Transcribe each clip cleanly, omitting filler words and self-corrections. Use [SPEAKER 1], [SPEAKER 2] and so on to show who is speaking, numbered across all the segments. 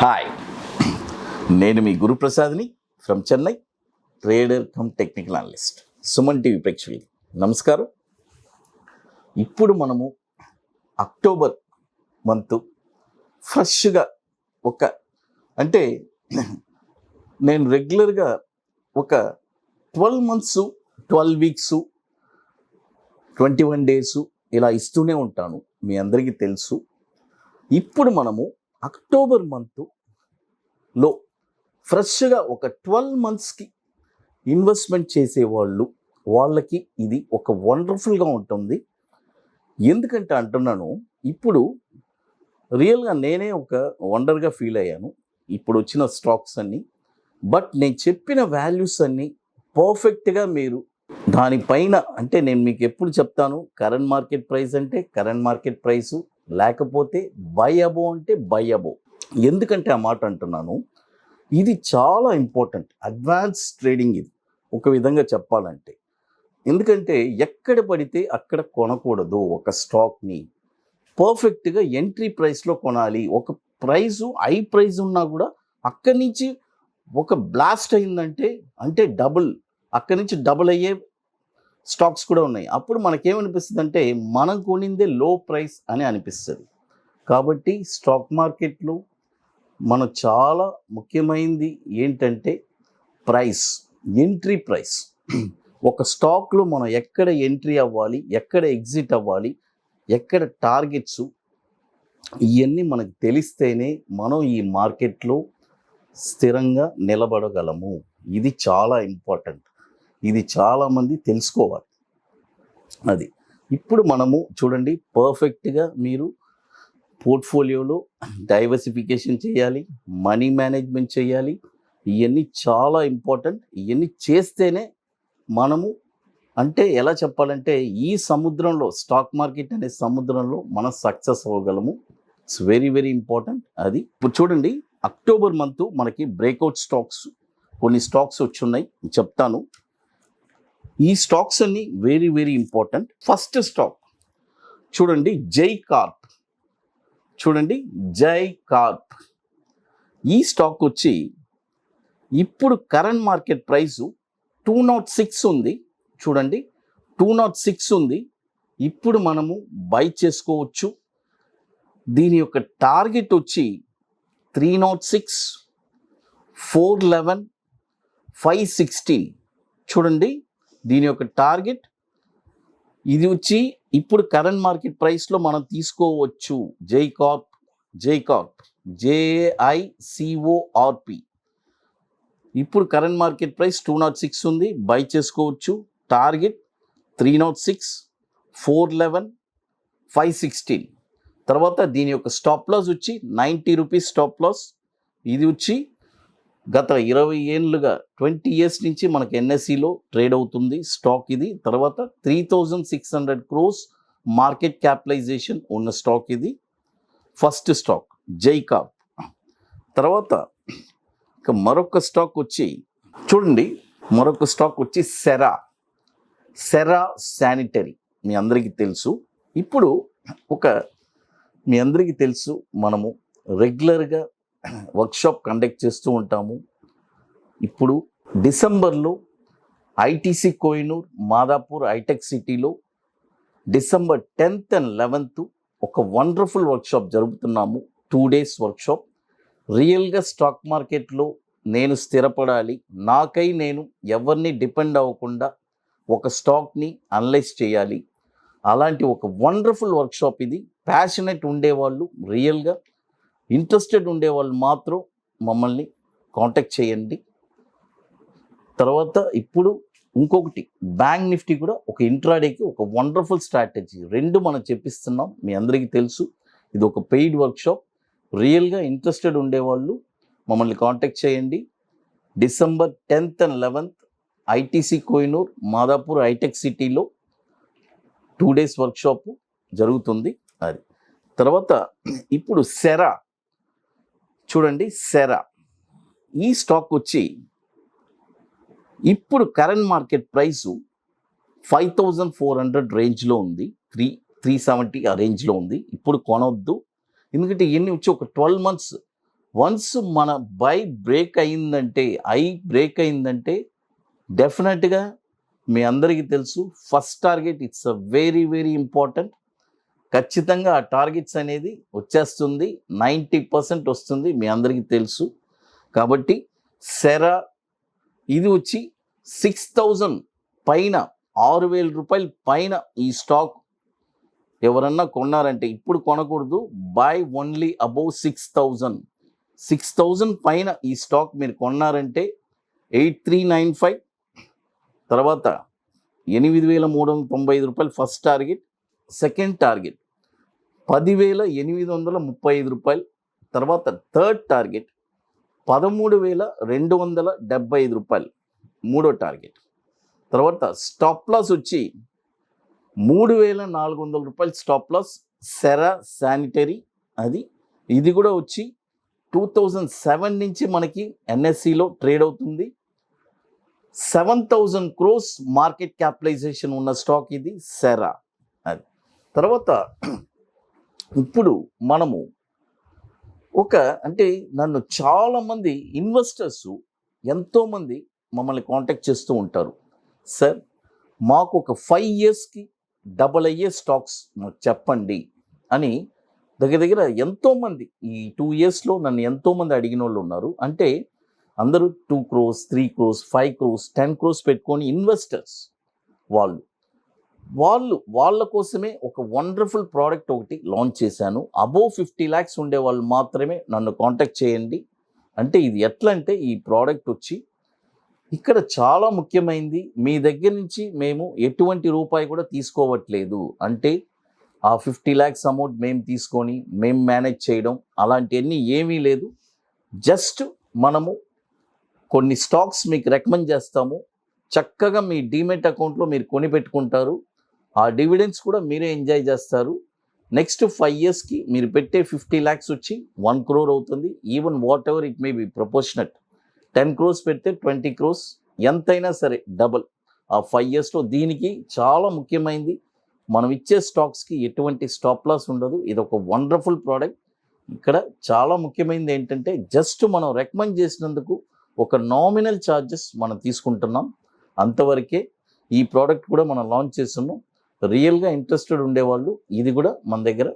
[SPEAKER 1] Hi, నేను మీ గురు ప్రసాద్ని from Chennai, trader cum technical analyst. Suman TV ప్రేక్షకులకి నమస్కారం. ఇప్పుడు మనము అక్టోబర్ మంత్ ఫ్రెష్గా అంటే నేను రెగ్యులర్గా ఒక 12 months 12 weeks 21 days ఇలా ఇస్తూనే ఉంటాను, మీ అందరికీ తెలుసు. ఇప్పుడు మనము అక్టోబర్ మంత్లో ఫ్రెష్గా ఒక 12 monthsకి ఇన్వెస్ట్మెంట్ చేసేవాళ్ళు వాళ్ళకి ఇది ఒక వండర్ఫుల్గా ఉంటుంది. ఎందుకంటే అంటున్నాను, ఇప్పుడు రియల్గా నేనే ఒక వండర్గా ఫీల్ అయ్యాను ఇప్పుడు వచ్చిన స్టాక్స్ అన్నీ. బట్ నేను చెప్పిన వాల్యూస్ అన్నీ పర్ఫెక్ట్గా మీరు దానిపైన, అంటే నేను మీకు ఎప్పుడు చెప్తాను, కరెంట్ మార్కెట్ ప్రైస్ అంటే కరెంట్ మార్కెట్ ప్రైసు, లేకపోతే బై అబో అంటే బై అబో. ఎందుకంటే ఆ మాట అంటున్నాను, ఇది చాలా ఇంపార్టెంట్ అడ్వాన్స్ ట్రేడింగ్ ఇది ఒక విధంగా చెప్పాలంటే. ఎందుకంటే ఎక్కడ పడితే అక్కడ కొనకూడదు. ఒక స్టాక్ని పర్ఫెక్ట్గా ఎంట్రీ ప్రైస్లో కొనాలి. ఒక ప్రైజు హై ప్రైజ్ ఉన్నా కూడా అక్కడి నుంచి ఒక బ్లాస్ట్ అయిందంటే అంటే అక్కడి నుంచి డబుల్ అయ్యే స్టాక్స్ కూడా ఉన్నాయి. అప్పుడు మనకేమనిపిస్తుంది అంటే మనం కొనిందే లో ప్రైస్ అని అనిపిస్తుంది. కాబట్టి స్టాక్ మార్కెట్లో మనం చాలా ముఖ్యమైనది ఏంటంటే ప్రైస్, ఎంట్రీ ప్రైస్. ఒక స్టాక్లో మనం ఎక్కడ ఎంట్రీ అవ్వాలి, ఎక్కడ ఎగ్జిట్ అవ్వాలి, ఎక్కడ టార్గెట్స్, ఇవన్నీ మనకు తెలిస్తేనే మనం ఈ మార్కెట్లో స్థిరంగా నిలబడగలము. ఇది చాలా ఇంపార్టెంట్. ఇది చాలామంది తెలుసుకోవాలి. అది ఇప్పుడు మనము చూడండి, పర్ఫెక్ట్గా మీరు పోర్ట్ఫోలియోలో డైవర్సిఫికేషన్ చేయాలి, మనీ మేనేజ్మెంట్ చేయాలి. ఇవన్నీ చాలా ఇంపార్టెంట్. ఇవన్నీ చేస్తేనే మనము, అంటే ఎలా చెప్పాలంటే, ఈ సముద్రంలో, స్టాక్ మార్కెట్ అనే సముద్రంలో మనం సక్సెస్ అవ్వగలము. It's very very important. అది ఇప్పుడు చూడండి, అక్టోబర్ మంత్ మనకి బ్రేక్అవుట్ స్టాక్స్, కొన్ని స్టాక్స్ వచ్చున్నాయి, చెప్తాను. ఈ స్టాక్స్ అన్ని very very important. First stock చూడండి, జై కార్ప్. చూడండి, జై కార్ప్. ఈ స్టాక్ వచ్చి ఇప్పుడు కరెంట్ మార్కెట్ ప్రైసు 206 ఉంది. చూడండి, 206 ఉంది. ఇప్పుడు మనము బై చేసుకోవచ్చు. దీని యొక్క టార్గెట్ వచ్చి 306, 411, 516. చూడండి, దీని యొక్క టార్గెట్ ఇది వచ్చి ఇప్పుడు కరెంట్ మార్కెట్ ప్రైస్లో మనం తీసుకోవచ్చు. జై కార్ప్ JICORP. ఇప్పుడు కరెంట్ మార్కెట్ ప్రైస్ 206 ఉంది, బై చేసుకోవచ్చు. టార్గెట్ 306, 411, 516. తర్వాత దీని యొక్క స్టాప్ లాస్ వచ్చి 90 రూపీస్ స్టాప్ లాస్. ఇది వచ్చి గత 20 ఏళ్ళుగా 20 years నుంచి మనకి ఎన్ఎస్సిలో ట్రేడ్ అవుతుంది స్టాక్ ఇది. తర్వాత 3600 crores మార్కెట్ క్యాపిటలైజేషన్ ఉన్న స్టాక్ ఇది. ఫస్ట్ స్టాక్ జై కార్ప్. తర్వాత ఇక మరొక స్టాక్ వచ్చి చూడండి, మరొక స్టాక్ వచ్చి సెరా శానిటరీ. మీ అందరికీ తెలుసు. ఇప్పుడు మీ అందరికీ తెలుసు, మనము రెగ్యులర్గా వర్క్షాప్ కండక్ట్ చేస్తూ ఉంటాము. ఇప్పుడు డిసెంబర్లో ఐటీసీ కోహినూర్, మాదాపూర్, హైటెక్ సిటీలో డిసెంబర్ 10th and 11th ఒక వండర్ఫుల్ వర్క్షాప్ జరుపుతున్నాము. 2 days workshop. రియల్గా స్టాక్ మార్కెట్లో నేను స్థిరపడాలి, నాకై నేను ఎవరిని డిపెండ్ అవ్వకుండా ఒక స్టాక్ని అనలైజ్ చేయాలి. అలాంటి ఒక వండర్ఫుల్ వర్క్షాప్ ఇది. ప్యాషనెట్ ఉండేవాళ్ళు, రియల్గా ఇంట్రెస్టెడ్ ఉండేవాళ్ళు మాత్రం మమ్మల్ని కాంటాక్ట్ చేయండి. తర్వాత ఇప్పుడు ఇంకొకటి, బ్యాంక్ నిఫ్టీ కూడా ఒక ఇంట్రాడేకి ఒక వండర్ఫుల్ స్ట్రాటజీ. 2 మనం చెప్పిస్తున్నాం, మీ అందరికీ తెలుసు. ఇది ఒక పెయిడ్ వర్క్షాప్. రియల్గా ఇంట్రెస్టెడ్ ఉండేవాళ్ళు మమ్మల్ని కాంటాక్ట్ చేయండి. December 10th and 11th ITC Kohinoor, Madhapur, hitech సిటీలో 2 days వర్క్షాప్ జరుగుతుంది. అది తర్వాత ఇప్పుడు చూడండి, ఈ స్టాక్ వచ్చి ఇప్పుడు కరెంట్ మార్కెట్ ప్రైసు 5400 రేంజ్లో ఉంది, 370 ఆ రేంజ్లో ఉంది. ఇప్పుడు కొనవద్దు, ఎందుకంటే ఇవన్నీ వచ్చి ఒక 12 months వన్స్ మన బై బ్రేక్ అయిందంటే, బ్రేక్ అయిందంటే డెఫినెట్గా మీ అందరికీ తెలుసు first target it's a very very important. ఖచ్చితంగా ఆ టార్గెట్స్ అనేది వచ్చేస్తుంది, 90% వస్తుంది, మీ అందరికీ తెలుసు. కాబట్టి సెరా ఇది వచ్చి 6,000 పైన, 6,000 రూపాయల పైన ఈ స్టాక్ ఎవరన్నా కొన్నారంటే, ఇప్పుడు కొనకూడదు, బై ఓన్లీ అబౌవ్ 6,000 పైన ఈ స్టాక్ మీరు కొన్నారంటే 8,395, తర్వాత 8,395 రూపాయలు ఫస్ట్ టార్గెట్. సెకండ్ టార్గెట్ 10,835 రూపాయలు. తర్వాత థర్డ్ టార్గెట్ 13,275 రూపాయలు మూడో టార్గెట్. తర్వాత స్టాప్ లాస్ వచ్చి 3,400 రూపాయలు స్టాప్ లాస్, సెరా శానిటరీ. ఇది కూడా వచ్చి 2007 నుంచి మనకి ఎన్ఎస్సిలో ట్రేడ్ అవుతుంది. 7,000 crores మార్కెట్ క్యాపిటలైజేషన్ ఉన్న స్టాక్ ఇది సెరా. తర్వాత ఇప్పుడు మనము అంటే నన్ను చాలామంది ఇన్వెస్టర్స్ ఎంతోమంది మమ్మల్ని కాంటాక్ట్ చేస్తూ ఉంటారు, సార్ మాకు ఒక 5 yearsకి డబల్ అయ్యే స్టాక్స్ మాకు చెప్పండి అని. దగ్గర ఎంతోమంది ఈ 2 yearsలో నన్ను ఎంతోమంది అడిగిన వాళ్ళు ఉన్నారు. అంటే అందరూ 2 crores, 3 crores, 5 crores, 10 crores పెట్టుకొని ఇన్వెస్టర్స్ వాళ్ళ కోసమే ఒక వండర్ఫుల్ ప్రోడక్ట్ ఒకటి లాంచ్ చేశాను. అబోవ్ 50 lakhs ఉండే వాళ్ళు మాత్రమే నన్ను కాంటాక్ట్ చేయండి. అంటే ఇది ఎట్లా అంటే, ఈ ప్రోడక్ట్ వచ్చి ఇక్కడ చాలా ముఖ్యమైనది, మీ దగ్గర నుంచి మేము ఎటువంటి రూపాయి కూడా తీసుకోవట్లేదు. అంటే ఆ 50 lakhs అమౌంట్ మేము తీసుకొని మేము మేనేజ్ చేయడం అలాంటివన్నీ ఏమీ లేదు. జస్ట్ మనము కొన్ని స్టాక్స్ మీకు రికమెండ్ చేస్తాము, చక్కగా మీ డీమెట్ అకౌంట్లో మీరు కొని పెట్టుకుంటారు, ఆ డివిడెండ్స్ కూడా మీరే ఎంజాయ్ చేస్తారు. నెక్స్ట్ 5 yearsకి మీరు పెట్టే 50 lakhs వచ్చి 1 crore అవుతుంది. Even what ever it may be ప్రపోర్షనట్. 10 crores పెడితే 20 crores, ఎంతైనా సరే డబల్ ఆ 5 yearsలో. దీనికి చాలా ముఖ్యమైనది, మనం ఇచ్చే స్టాక్స్కి ఎటువంటి స్టాప్ లాస్ ఉండదు. ఇది ఒక వండర్ఫుల్ ప్రోడక్ట్. ఇక్కడ చాలా ముఖ్యమైనది ఏంటంటే, జస్ట్ మనం రికమెండ్ చేసినందుకు ఒక నామినల్ ఛార్జెస్ మనం తీసుకుంటున్నాం, అంతవరకే. ఈ ప్రోడక్ట్ కూడా మనం లాంచ్ చేస్తున్నాం. రియల్గా ఇంట్రెస్టెడ్ ఉండేవాళ్ళు ఇది కూడా మన దగ్గర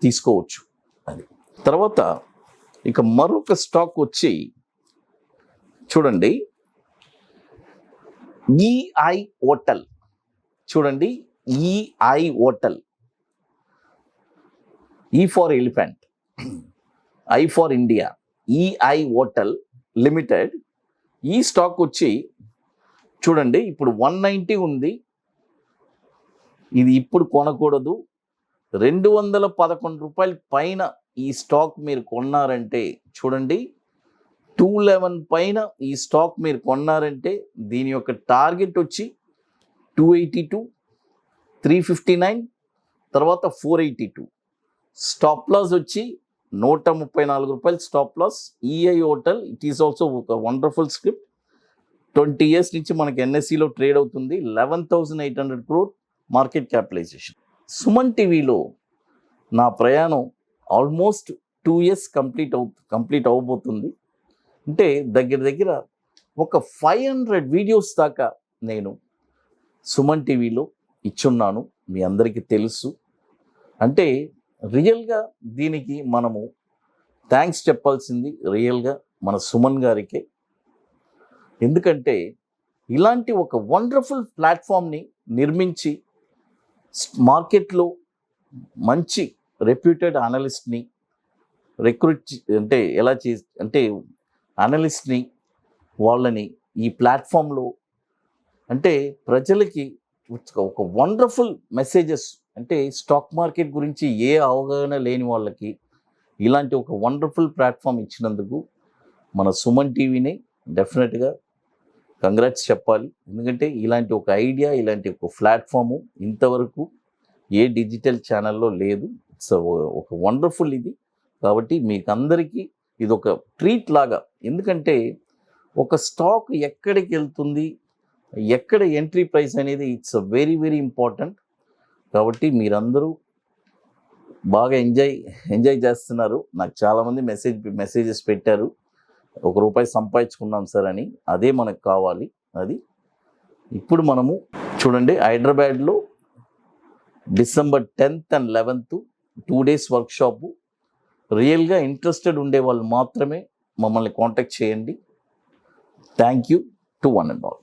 [SPEAKER 1] తీసుకోవచ్చు. తర్వాత ఇక మరొక స్టాక్ వచ్చి చూడండి, ఈఐ హోటల్. చూడండి, EI hotel, E for elephant, I for India, EI hotel limited. ఈ స్టాక్ వచ్చి చూడండి, ఇప్పుడు 190 ఉంది. ఇది ఇప్పుడు కొనకూడదు. 211 రూపాయల పైన ఈ స్టాక్ మీరు కొన్నారంటే, చూడండి 211 పైన ఈ స్టాక్ మీరు కొన్నారంటే దీని యొక్క టార్గెట్ వచ్చి 282, 359, తర్వాత 482. స్టాప్ లాస్ వచ్చి 134 రూపాయలు stop loss. EI hotel, it is also ఒక వండర్ఫుల్ స్క్రిప్ట్. 20 years నుంచి మనకి ఎన్ఎస్సిలో ట్రేడ్ అవుతుంది. 11,800 crore మార్కెట్ క్యాపిటలైజేషన్. సుమన్ టీవీలో నా ప్రయాణం ఆల్మోస్ట్ 2 years కంప్లీట్ అవ్వబోతుంది. అంటే దగ్గర ఒక 500 వీడియోస్ దాకా నేను సుమన్ టీవీలో ఇచ్చున్నాను, మీ అందరికీ తెలుసు. అంటే రియల్గా దీనికి మనము థ్యాంక్స్ చెప్పాల్సింది రియల్గా మన సుమన్ గారికే. ఎందుకంటే ఇలాంటి ఒక వండర్ఫుల్ ప్లాట్ఫామ్ని నిర్మించి మార్కెట్లో మంచి రెప్యూటెడ్ అనలిస్ట్ని రిక్రూట్, అంటే అనలిస్ట్ని వాళ్ళని ఈ ప్లాట్ఫామ్లో అంటే ప్రజలకి ఒక వండర్ఫుల్ మెసేజెస్, అంటే స్టాక్ మార్కెట్ గురించి ఏ అవగాహన లేని వాళ్ళకి ఇలాంటి ఒక వండర్ఫుల్ ప్లాట్ఫామ్ ఇచ్చినందుకు మన సుమన్ టీవీని డెఫినెట్గా కంగ్రాట్స్ చెప్పాలి. ఎందుకంటే ఇలాంటి ఒక ఐడియా, ఇలాంటి ఒక ప్లాట్ఫాము ఇంతవరకు ఏ డిజిటల్ ఛానల్లో లేదు. ఇట్స్ ఒక వండర్ఫుల్ ఇది. కాబట్టి మీకు అందరికీ ఇది ఒక ట్రీట్ లాగా. ఎందుకంటే ఒక స్టాక్ ఎక్కడికి వెళ్తుంది, ఎక్కడ ఎంట్రీ ప్రైస్ అనేది ఇట్స్ వెరీ వెరీ ఇంపార్టెంట్. కాబట్టి మీరందరూ బాగా ఎంజాయ్ చేస్తున్నారు. నాకు చాలామంది మెసేజెస్ పెట్టారు, ₹1 సంపాదించుకున్నాం సార్ అని. అదే మనకు కావాలి. అది ఇప్పుడు మనము చూడండి, హైదరాబాద్లో December 10th and 11th 2 days workshop. రియల్గా ఇంట్రెస్టెడ్ ఉండే వాళ్ళు మాత్రమే మమ్మల్ని కాంటాక్ట్ చేయండి. Thank you to one and all.